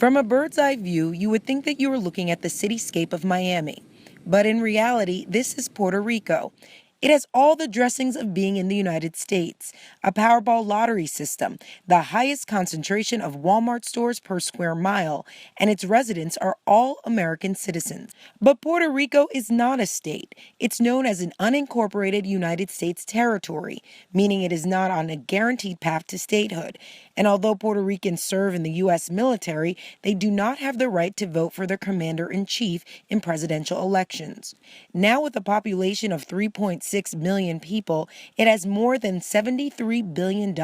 From a bird's eye view, you would think that you were looking at the cityscape of Miami. But in reality, this is Puerto Rico. It has all the dressings of being in the United States, a Powerball lottery system, the highest concentration of Walmart stores per square mile, and its residents are all American citizens. But Puerto Rico is not a state. It's known as an unincorporated United States territory, meaning it is not on a guaranteed path to statehood. And although Puerto Ricans serve in the U.S. military, they do not have the right to vote for their commander-in-chief in presidential elections. Now, with a population of 3.6 million people, it has more than $73 billion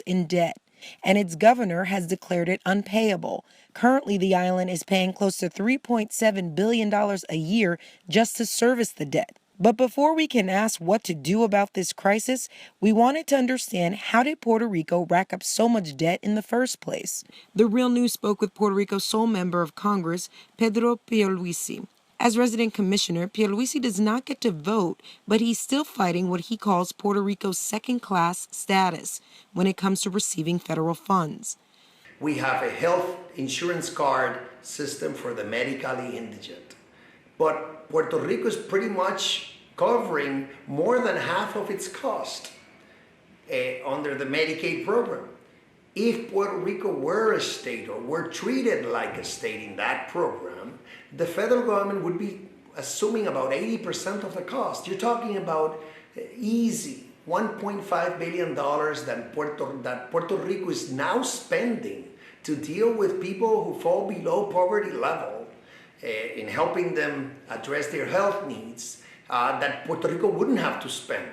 in debt, and its governor has declared it unpayable. Currently, the island is paying close to $3.7 billion a year just to service the debt. But before we can ask what to do about this crisis, we wanted to understand, how did Puerto Rico rack up so much debt in the first place? The Real News spoke with Puerto Rico's sole member of Congress, Pedro Pierluisi. As resident commissioner, Pierluisi does not get to vote, but he's still fighting what he calls Puerto Rico's second-class status when it comes to receiving federal funds. We have a health insurance card system for the medically indigent. But Puerto Rico is pretty much covering more than half of its cost under the Medicaid program. If Puerto Rico were a state or were treated like a state in that program, the federal government would be assuming about 80% of the cost. You're talking about easy $1.5 billion that Puerto Rico is now spending to deal with people who fall below poverty level, in helping them address their health needs, that Puerto Rico wouldn't have to spend.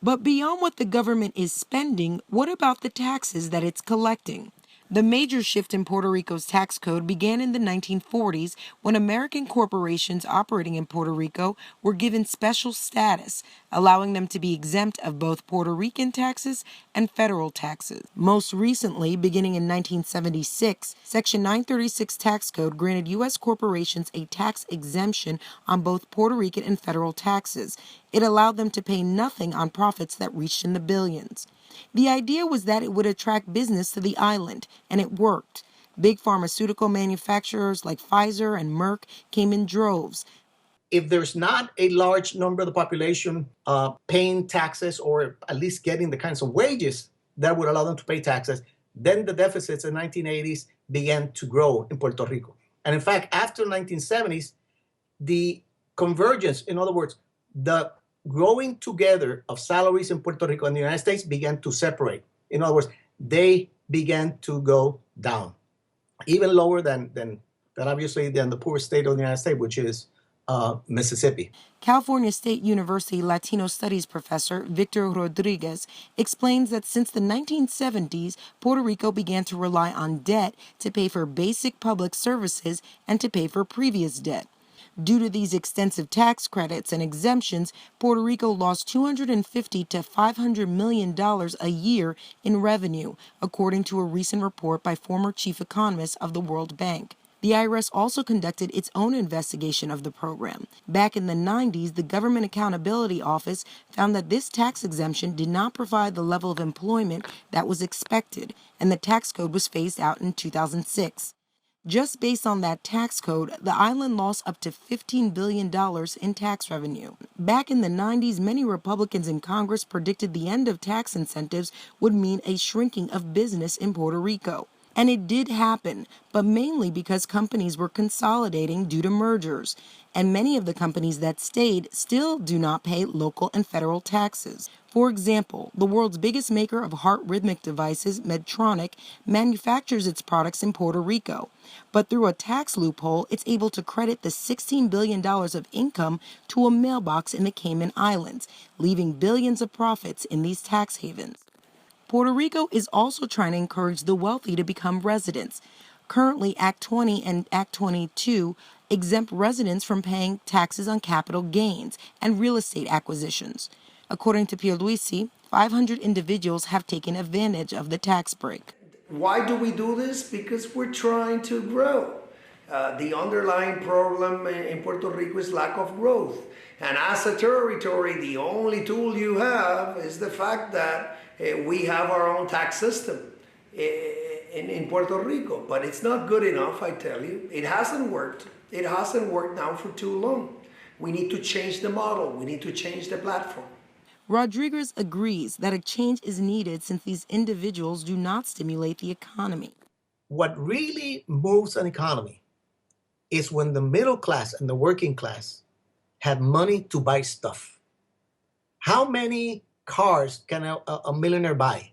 But beyond what the government is spending, what about the taxes that it's collecting? The major shift in Puerto Rico's tax code began in the 1940s when American corporations operating in Puerto Rico were given special status, allowing them to be exempt of both Puerto Rican taxes and federal taxes. Most recently, beginning in 1976, Section 936 tax code granted U.S. corporations a tax exemption on both Puerto Rican and federal taxes. It allowed them to pay nothing on profits that reached in the billions. The idea was that it would attract business to the island, and it worked. Big pharmaceutical manufacturers like Pfizer and Merck came in droves. If there's not a large number of the population paying taxes, or at least getting the kinds of wages that would allow them to pay taxes, then the deficits in the 1980s began to grow in Puerto Rico. And in fact, after the 1970s, the convergence, in other words, the growing together of salaries in Puerto Rico and the United States began to separate. In other words, they began to go down, even lower than obviously than the poorest state of the United States, which is Mississippi. California State University Latino Studies professor Victor Rodriguez explains that since the 1970s, Puerto Rico began to rely on debt to pay for basic public services and to pay for previous debt. Due to these extensive tax credits and exemptions, Puerto Rico lost $250 to $500 million a year in revenue, according to a recent report by former chief economist of the World Bank. The IRS also conducted its own investigation of the program. Back in the 90s, the Government Accountability Office found that this tax exemption did not provide the level of employment that was expected, and the tax code was phased out in 2006. Just based on that tax code, the island lost up to $15 billion in tax revenue. Back in the 90s, many Republicans in Congress predicted the end of tax incentives would mean a shrinking of business in Puerto Rico. And it did happen, but mainly because companies were consolidating due to mergers. And many of the companies that stayed still do not pay local and federal taxes. For example, the world's biggest maker of heart rhythmic devices, Medtronic, manufactures its products in Puerto Rico. But through a tax loophole, it's able to credit the $16 billion of income to a mailbox in the Cayman Islands, leaving billions of profits in these tax havens. Puerto Rico is also trying to encourage the wealthy to become residents. Currently, Act 20 and Act 22 exempt residents from paying taxes on capital gains and real estate acquisitions. According to Pierluisi, 500 individuals have taken advantage of the tax break. Why do we do this? Because we're trying to grow. The underlying problem in Puerto Rico is lack of growth. And as a territory, the only tool you have is the fact that we have our own tax system. in Puerto Rico, but it's not good enough, I tell you. It hasn't worked. It hasn't worked now for too long. We need to change the model. We need to change the platform. Rodriguez agrees that a change is needed since these individuals do not stimulate the economy. What really moves an economy is when the middle class and the working class have money to buy stuff. How many cars can a millionaire buy?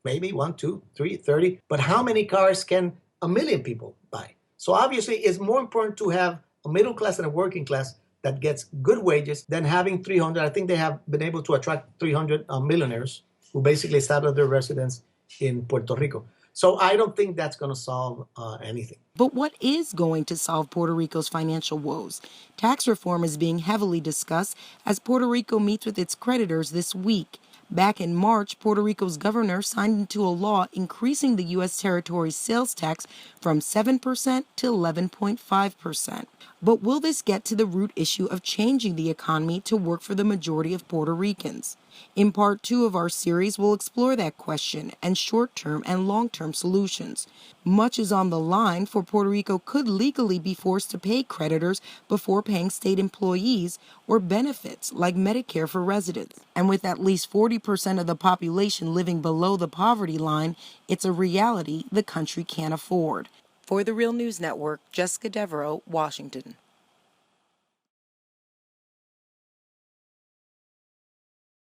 Maybe 1, 2, 3, 30. But how many cars can a million people buy? So obviously, it's more important to have a middle class and a working class that gets good wages than having 300. I think they have been able to attract 300 millionaires who basically established their residence in Puerto Rico. So I don't think that's going to solve anything. But what is going to solve Puerto Rico's financial woes? Tax reform is being heavily discussed as Puerto Rico meets with its creditors this week. Back in March, Puerto Rico's governor signed into a law increasing the U.S. territory's sales tax from 7% to 11.5%. But will this get to the root issue of changing the economy to work for the majority of Puerto Ricans? In part 2 of our series, we'll explore that question and short-term and long-term solutions. Much is on the line, for Puerto Rico could legally be forced to pay creditors before paying state employees or benefits like Medicare for residents. And with at least 40% of the population living below the poverty line, it's a reality the country can't afford. For the Real News Network, Jessica Devereaux, Washington.